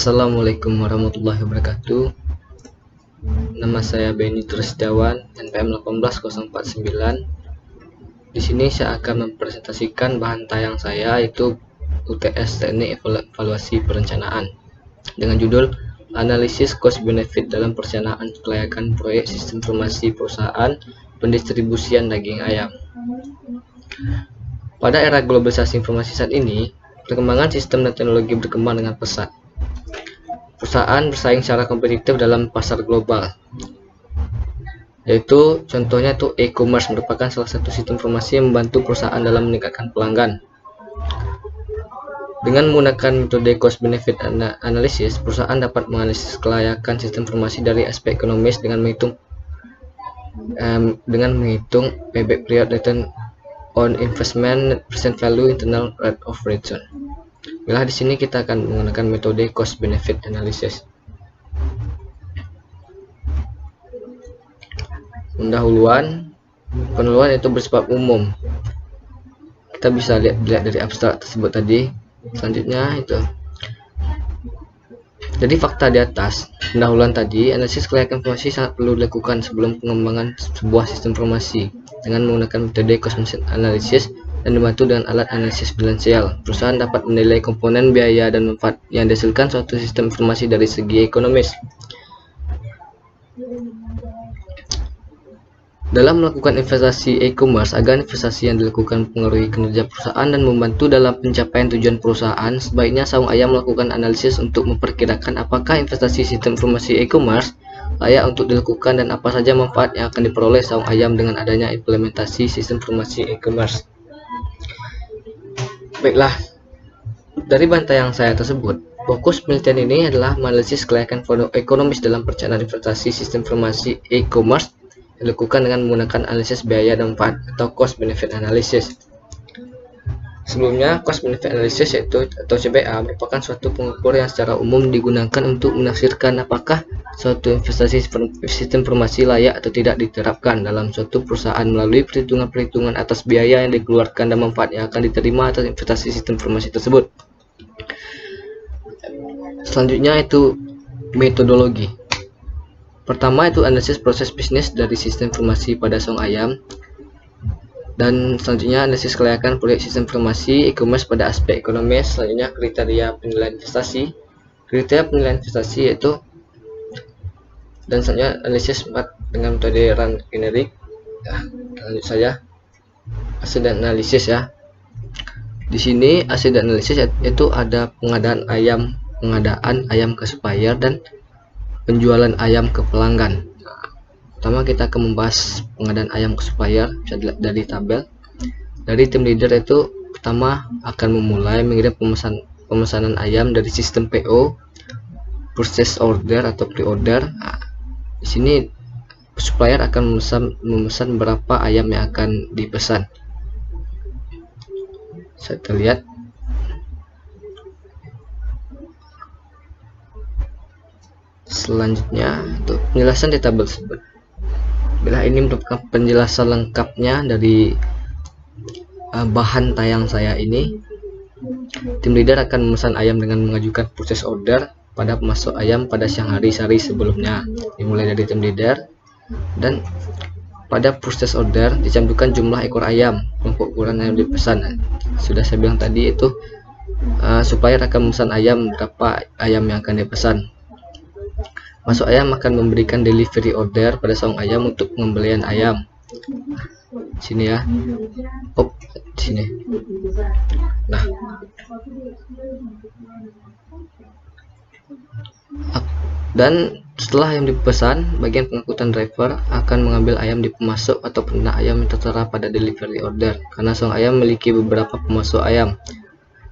Assalamualaikum warahmatullahi wabarakatuh. Nama saya Benny Trisdawan, NPM 18049. Di sini saya akan mempresentasikan bahan tayang saya, yaitu UTS Teknik Evaluasi Perencanaan dengan judul Analisis Cost Benefit dalam Perencanaan Kelayakan Proyek Sistem Informasi Perusahaan Pendistribusian Daging Ayam. Pada era globalisasi informasi saat ini, perkembangan sistem dan teknologi berkembang dengan pesat. Perusahaan bersaing secara kompetitif dalam pasar global, yaitu contohnya e-commerce merupakan salah satu sistem informasi yang membantu perusahaan dalam meningkatkan pelanggan. Dengan menggunakan metode cost benefit analysis, perusahaan dapat menganalisis kelayakan sistem informasi dari aspek ekonomis dengan menghitung payback period, return on investment, present value, internal rate of return. Bila di sini kita akan menggunakan metode cost benefit analysis. Pendahuluan itu bersifat umum. Kita bisa lihat dari abstrak tersebut tadi. Selanjutnya itu. Jadi fakta di atas pendahuluan tadi, analisis kelayakan informasi sangat perlu dilakukan sebelum pengembangan sebuah sistem informasi dengan menggunakan metode cost benefit analysis dan dibantu dengan alat analisis bilansial. Perusahaan dapat menilai komponen biaya dan manfaat yang dihasilkan suatu sistem informasi dari segi ekonomis. Dalam melakukan investasi e-commerce, agar investasi yang dilakukan mempengaruhi kinerja perusahaan dan membantu dalam pencapaian tujuan perusahaan, sebaiknya saung ayam melakukan analisis untuk memperkirakan apakah investasi sistem informasi e-commerce layak untuk dilakukan dan apa saja manfaat yang akan diperoleh saung ayam dengan adanya implementasi sistem informasi e-commerce. Baiklah, dari bahan tayang saya tersebut, fokus penelitian ini adalah menganalisis kelayakan ekonomis dalam perencanaan investasi sistem informasi e-commerce dilakukan dengan menggunakan analisis biaya dan manfaat atau cost benefit analysis. Sebelumnya, cost benefit analysis atau CBA merupakan suatu pengukur yang secara umum digunakan untuk menafsirkan apakah suatu investasi sistem informasi layak atau tidak diterapkan dalam suatu perusahaan melalui perhitungan-perhitungan atas biaya yang dikeluarkan dan manfaat yang akan diterima atas investasi sistem informasi tersebut. Selanjutnya itu metodologi. Pertama itu analisis proses bisnis dari sistem informasi pada saung ayam, dan selanjutnya analisis kelayakan proyek sistem informasi e-commerce pada aspek ekonomis. Selanjutnya kriteria penilaian investasi. Kriteria penilaian investasi yaitu, dan selanjutnya analisis dengan metode run generik. Lanjut saja asset analisis ya. Di sini asset analisis itu ada pengadaan ayam ke supplier dan penjualan ayam ke pelanggan. Pertama kita akan membahas pengadaan ayam ke supplier, bisa dilihat dari tabel. Dari tim leader itu pertama akan memulai mengirim pemesanan ayam dari sistem PO, purchase order atau pre-order. Di sini supplier akan memesan berapa ayam yang akan dipesan. Saya terlihat. Selanjutnya untuk penjelasan di tabel tersebut. Bila ini merupakan penjelasan lengkapnya dari bahan tayang saya ini. Tim leader akan memesan ayam dengan mengajukan purchase order pada pemasok ayam pada siang hari sehari sebelumnya, dimulai dari tim leader, dan pada purchase order dicantumkan jumlah ekor ayam, kelompok ukuran yang dipesan. Sudah saya bilang tadi itu supplier akan memesan ayam berapa ayam yang akan dipesan. Masuk ayam akan memberikan delivery order pada saung ayam untuk pengembalian ayam. Sini ya. Di sini. Nah. Dan setelah ayam dipesan, bagian pengangkutan driver akan mengambil ayam di pemasok atau peternak ayam yang tertera pada delivery order, karena saung ayam memiliki beberapa pemasok ayam.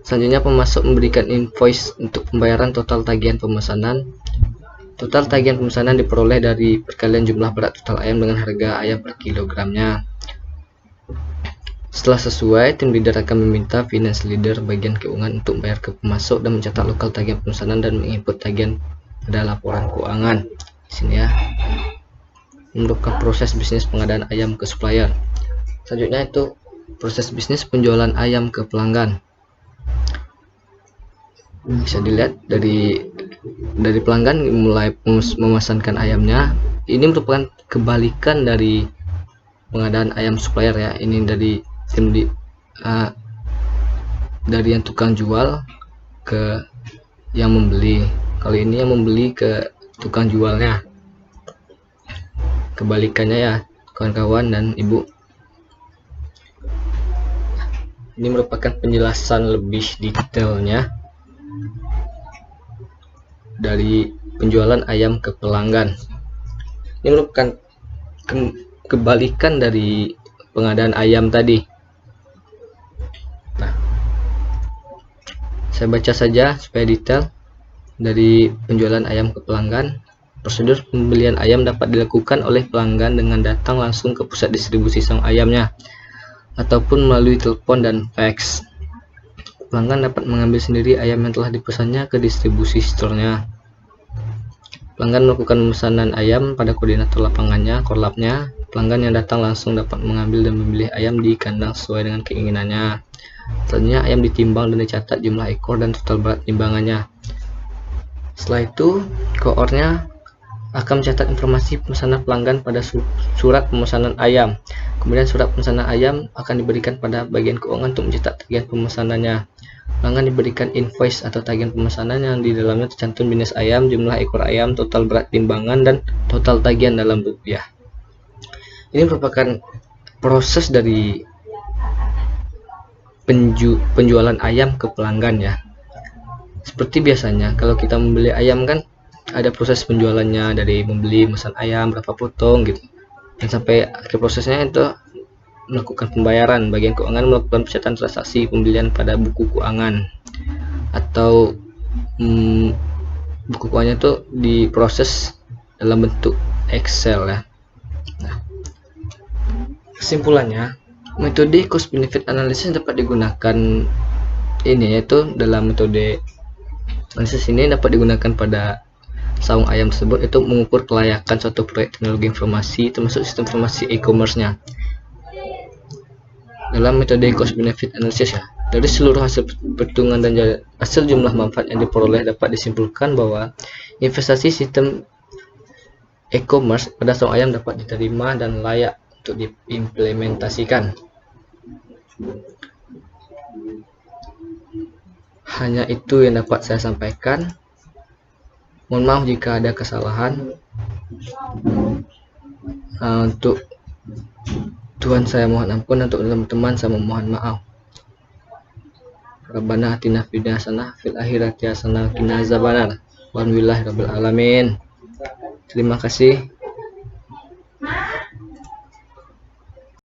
Selanjutnya pemasok memberikan invoice untuk pembayaran total tagihan pemesanan. Total tagihan pemesanan diperoleh dari perkalian jumlah berat total ayam dengan harga ayam per kilogramnya. Setelah sesuai, tim leader akan meminta finance leader bagian keuangan untuk membayar ke pemasok dan mencatat lokal tagihan pemesanan dan menginput tagihan pada laporan keuangan. Di sini ya. Merupakan proses bisnis pengadaan ayam ke supplier. Selanjutnya itu proses bisnis penjualan ayam ke pelanggan. Bisa dilihat dari dari pelanggan mulai memesankan ayamnya. Ini merupakan kebalikan dari pengadaan ayam supplier ya. Ini dari tim dari yang tukang jual ke yang membeli. Kali ini yang membeli ke tukang jualnya. Kebalikannya ya kawan-kawan dan ibu. Ini merupakan penjelasan lebih detailnya dari penjualan ayam ke pelanggan. Ini merupakan kebalikan dari pengadaan ayam tadi. Nah, saya baca saja supaya detail. Dari penjualan ayam ke pelanggan, prosedur pembelian ayam dapat dilakukan oleh pelanggan dengan datang langsung ke pusat distribusi saung ayamnya ataupun melalui telepon dan fax. Pelanggan dapat mengambil sendiri ayam yang telah dipesannya ke distribusi store-nya. Pelanggan melakukan pemesanan ayam pada koordinator lapangannya, korlapnya. Pelanggan yang datang langsung dapat mengambil dan memilih ayam di kandang sesuai dengan keinginannya. Selanjutnya ayam ditimbang dan dicatat jumlah ekor dan total berat timbangannya. Setelah itu, koornya akan mencatat informasi pemesanan pelanggan pada surat pemesanan ayam. Kemudian surat pemesanan ayam akan diberikan pada bagian keuangan untuk mencatat tagihan pemesanannya. Pelanggan diberikan invoice atau tagihan pemesanan yang di dalamnya tercantum jenis ayam, jumlah ekor ayam, total berat timbangan, dan total tagihan dalam rupiah. Ini merupakan proses dari penjualan ayam ke pelanggan ya. Seperti biasanya kalau kita membeli ayam kan ada proses penjualannya, dari membeli, memesan ayam, berapa potong gitu, dan sampai akhir prosesnya itu melakukan pembayaran. Bagian keuangan melakukan pencatatan transaksi pembelian pada buku keuangan atau buku keuangannya itu diproses dalam bentuk Excel ya. Nah, kesimpulannya, metode cost benefit analysis dapat digunakan ini, yaitu dalam metode analisis ini dapat digunakan pada saung ayam tersebut itu mengukur kelayakan suatu proyek teknologi informasi termasuk sistem informasi e-commerce-nya. Dalam metode cost benefit analysis ya, dari seluruh hasil perhitungan dan hasil jumlah manfaat yang diperoleh dapat disimpulkan bahwa investasi sistem e-commerce pada saung ayam dapat diterima dan layak untuk diimplementasikan. Hanya itu yang dapat saya sampaikan. Mohon maaf jika ada kesalahan. Untuk Tuhan saya mohon ampun, untuk teman-teman saya memohon maaf. Rabbana atina fid dunya hasanah fil akhirati hasanah wa qina azabannar. Walhamdulillahirabbil alamin. Terima kasih.